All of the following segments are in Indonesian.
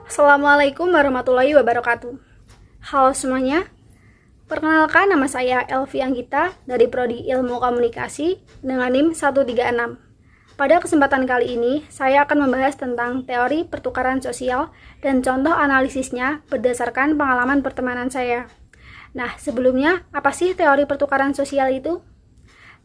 Assalamualaikum warahmatullahi wabarakatuh. Halo semuanya, perkenalkan nama saya Elvi Anggita dari Prodi Ilmu Komunikasi dengan NIM 136. Pada kesempatan kali ini, saya akan membahas tentang teori pertukaran sosial dan contoh analisisnya berdasarkan pengalaman pertemanan saya. Nah, sebelumnya, apa sih teori pertukaran sosial itu?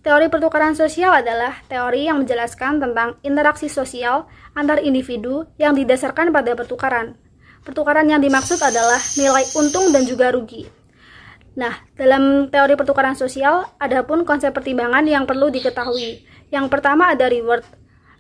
Teori pertukaran sosial adalah teori yang menjelaskan tentang interaksi sosial antar individu yang didasarkan pada pertukaran. Pertukaran yang dimaksud adalah nilai untung dan juga rugi. Nah, dalam teori pertukaran sosial, ada pun konsep pertimbangan yang perlu diketahui. Yang pertama ada reward.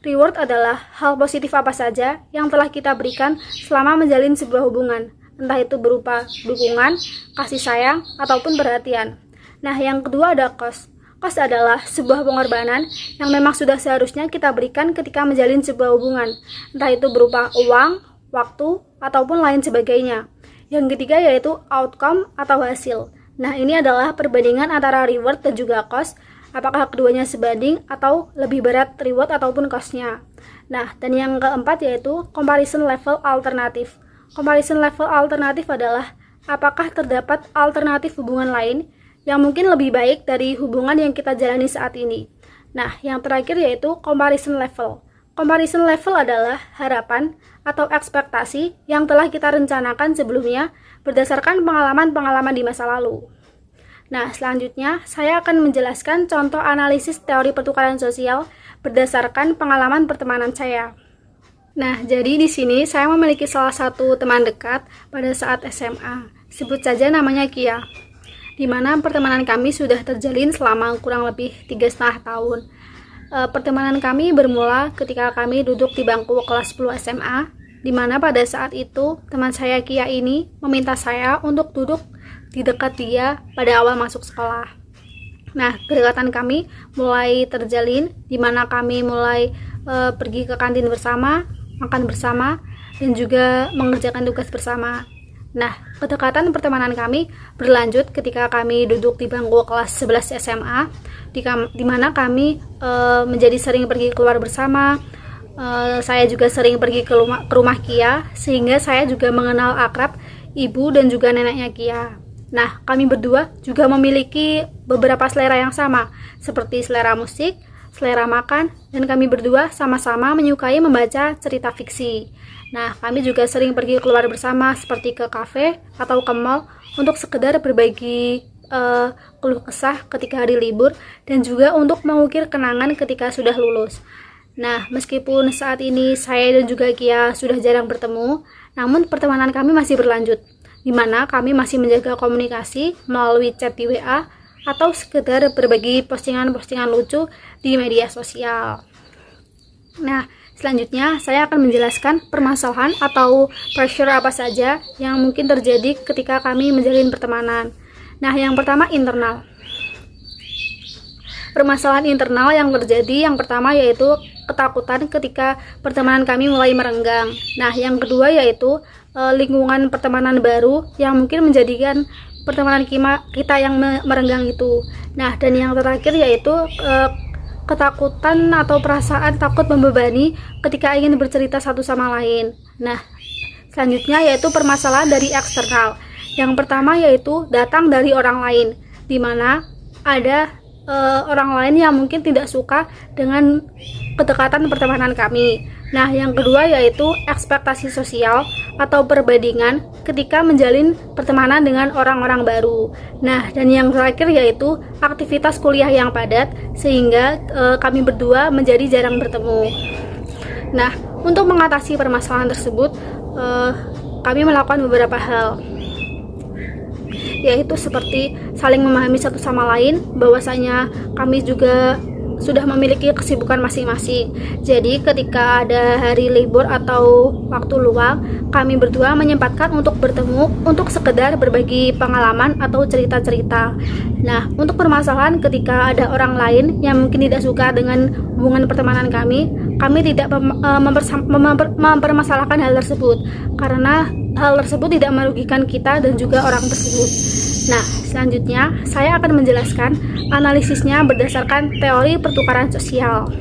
Reward adalah hal positif apa saja yang telah kita berikan selama menjalin sebuah hubungan, entah itu berupa dukungan, kasih sayang, ataupun perhatian. Nah, yang kedua ada cost. Cost adalah sebuah pengorbanan yang memang sudah seharusnya kita berikan ketika menjalin sebuah hubungan, entah itu berupa uang, waktu, ataupun lain sebagainya. Yang ketiga yaitu outcome atau hasil. Nah, ini adalah perbandingan antara reward dan juga cost, apakah keduanya sebanding atau lebih berat reward ataupun cost-nya. Nah, dan yang keempat yaitu comparison level alternatif. Comparison level alternatif adalah apakah terdapat alternatif hubungan lain yang mungkin lebih baik dari hubungan yang kita jalani saat ini. Nah, yang terakhir yaitu comparison level. Comparison level adalah harapan atau ekspektasi yang telah kita rencanakan sebelumnya berdasarkan pengalaman-pengalaman di masa lalu. Nah, selanjutnya saya akan menjelaskan contoh analisis teori pertukaran sosial berdasarkan pengalaman pertemanan saya. Nah, jadi di sini saya memiliki salah satu teman dekat pada saat SMA. Sebut saja namanya Kia, di mana pertemanan kami sudah terjalin selama kurang lebih 3,5 tahun. Pertemanan kami bermula ketika kami duduk di bangku kelas 10 SMA, di mana pada saat itu teman saya Kia ini meminta saya untuk duduk di dekat dia pada awal masuk sekolah. Nah, kedekatan kami mulai terjalin, di mana kami mulai pergi ke kantin bersama, makan bersama, dan juga mengerjakan tugas bersama. Nah, kedekatan pertemanan kami berlanjut ketika kami duduk di bangku kelas 11 SMA, di mana kami menjadi sering pergi keluar bersama. Saya juga sering pergi ke rumah Kia, sehingga saya juga mengenal akrab ibu dan juga neneknya Kia. Nah, kami berdua juga memiliki beberapa selera yang sama, seperti selera musik, selera makan, dan kami berdua sama-sama menyukai membaca cerita fiksi. Nah, kami juga sering pergi keluar bersama seperti ke kafe atau ke mall untuk sekedar berbagi keluh kesah ketika hari libur dan juga untuk mengukir kenangan ketika sudah lulus. Nah, meskipun saat ini saya dan juga Kia sudah jarang bertemu, namun pertemanan kami masih berlanjut, di mana kami masih menjaga komunikasi melalui chat di WA atau sekedar berbagi postingan-postingan lucu di media sosial. Nah, selanjutnya saya akan menjelaskan permasalahan atau pressure apa saja yang mungkin terjadi ketika kami menjalin pertemanan. Nah, yang pertama internal. Permasalahan internal yang terjadi yang pertama yaitu ketakutan ketika pertemanan kami mulai merenggang. Nah, yang kedua yaitu lingkungan pertemanan baru yang mungkin menjadikan pertemanan kita yang merenggang itu. Nah, dan yang terakhir yaitu ketakutan atau perasaan takut membebani ketika ingin bercerita satu sama lain. Nah, selanjutnya yaitu permasalahan dari eksternal. Yang pertama yaitu datang dari orang lain, di mana ada orang lain yang mungkin tidak suka dengan kedekatan pertemanan kami. Nah, yang kedua yaitu ekspektasi sosial atau perbandingan ketika menjalin pertemanan dengan orang-orang baru. Nah, dan yang terakhir yaitu aktivitas kuliah yang padat sehingga kami berdua menjadi jarang bertemu. Nah, untuk mengatasi permasalahan tersebut, kami melakukan beberapa hal, yaitu seperti saling memahami satu sama lain, bahwasanya kami juga sudah memiliki kesibukan masing-masing. Jadi ketika ada hari libur atau waktu luang, kami berdua menyempatkan untuk bertemu untuk sekedar berbagi pengalaman atau cerita-cerita. Nah, untuk permasalahan ketika ada orang lain yang mungkin tidak suka dengan hubungan pertemanan kami tidak mempermasalahkan hal tersebut, karena hal tersebut tidak merugikan kita dan juga orang tersebut. Nah, selanjutnya saya akan menjelaskan analisisnya berdasarkan teori pertukaran sosial.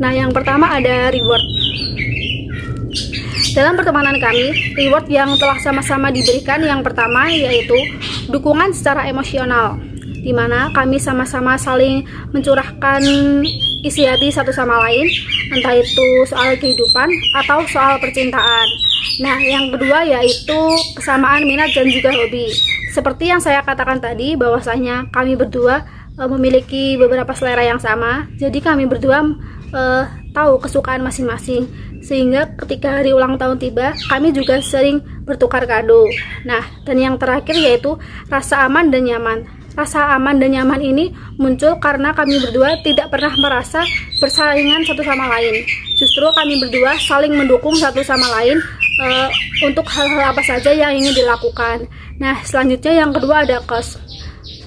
Nah, yang pertama ada reward. dalam pertemanan kami, reward yang telah sama-sama diberikan yang pertama yaitu dukungan secara emosional, di mana kami sama-sama saling mencurahkan isi hati satu sama lain, entah itu soal kehidupan atau soal percintaan. Nah, yang kedua yaitu kesamaan minat dan juga hobi. Seperti yang saya katakan tadi, bahwasanya kami berdua memiliki beberapa selera yang sama, jadi kami berdua tahu kesukaan masing-masing, sehingga ketika hari ulang tahun tiba, kami juga sering bertukar kado. Nah, dan yang terakhir yaitu rasa aman dan nyaman. Rasa aman dan nyaman ini muncul karena kami berdua tidak pernah merasa bersaingan satu sama lain. Justru kami berdua saling mendukung satu sama lain untuk hal-hal apa saja yang ingin dilakukan. Nah, selanjutnya yang kedua ada kos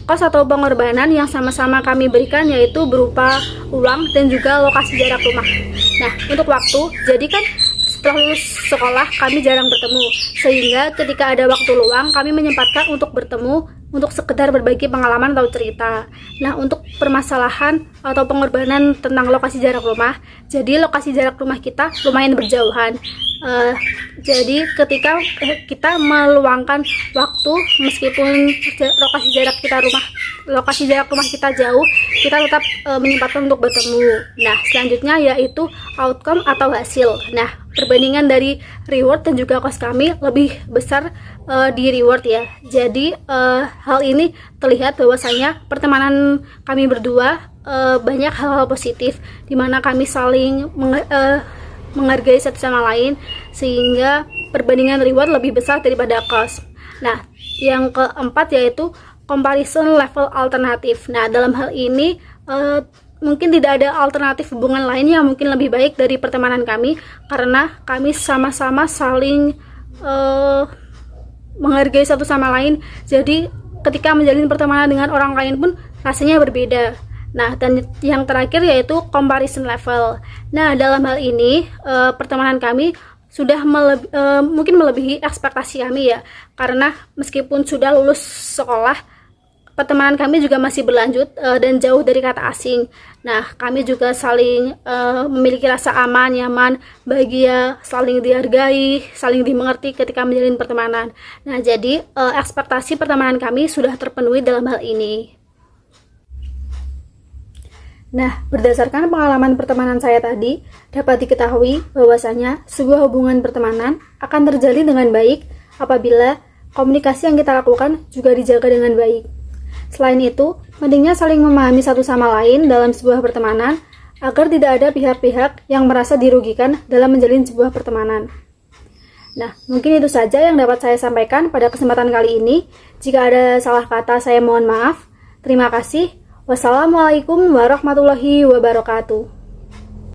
atau pengorbanan yang sama-sama kami berikan, yaitu berupa uang dan juga lokasi jarak rumah. Nah, untuk waktu, jadi kan setelah lulus sekolah kami jarang bertemu, sehingga ketika ada waktu luang kami menyempatkan untuk bertemu untuk sekedar berbagi pengalaman atau cerita. Nah, untuk permasalahan atau pengorbanan tentang lokasi jarak rumah, jadi lokasi jarak rumah kita lumayan berjauhan. Jadi ketika kita meluangkan waktu, meskipun lokasi jarak rumah kita jauh, kita tetap menyempatkan untuk bertemu. Nah, selanjutnya yaitu outcome atau hasil. Nah, perbandingan dari reward dan juga cost kami lebih besar di reward ya. Jadi hal ini terlihat bahwasanya pertemanan kami berdua banyak hal-hal positif, di mana kami saling menghargai satu sama lain, sehingga perbandingan reward lebih besar daripada cost. Nah, yang keempat yaitu comparison level alternatif. Nah, dalam hal ini mungkin tidak ada alternatif hubungan lain yang mungkin lebih baik dari pertemanan kami, karena kami sama-sama saling menghargai satu sama lain. Jadi ketika menjalin pertemanan dengan orang lain pun rasanya berbeda. Nah, dan yang terakhir yaitu comparison level. Nah, dalam hal ini pertemanan kami sudah mungkin melebihi ekspektasi kami ya, karena meskipun sudah lulus sekolah, pertemanan kami juga masih berlanjut dan jauh dari kata asing. Nah, kami juga saling memiliki rasa aman, nyaman, bahagia, saling dihargai, saling dimengerti ketika menjalin pertemanan. Nah, jadi ekspektasi pertemanan kami sudah terpenuhi dalam hal ini. Nah, berdasarkan pengalaman pertemanan saya tadi, dapat diketahui bahwasanya sebuah hubungan pertemanan akan terjalin dengan baik apabila komunikasi yang kita lakukan juga dijaga dengan baik. Selain itu, pentingnya saling memahami satu sama lain dalam sebuah pertemanan agar tidak ada pihak-pihak yang merasa dirugikan dalam menjalin sebuah pertemanan. Nah, mungkin itu saja yang dapat saya sampaikan pada kesempatan kali ini. Jika ada salah kata, saya mohon maaf. Terima kasih. Wassalamualaikum warahmatullahi wabarakatuh.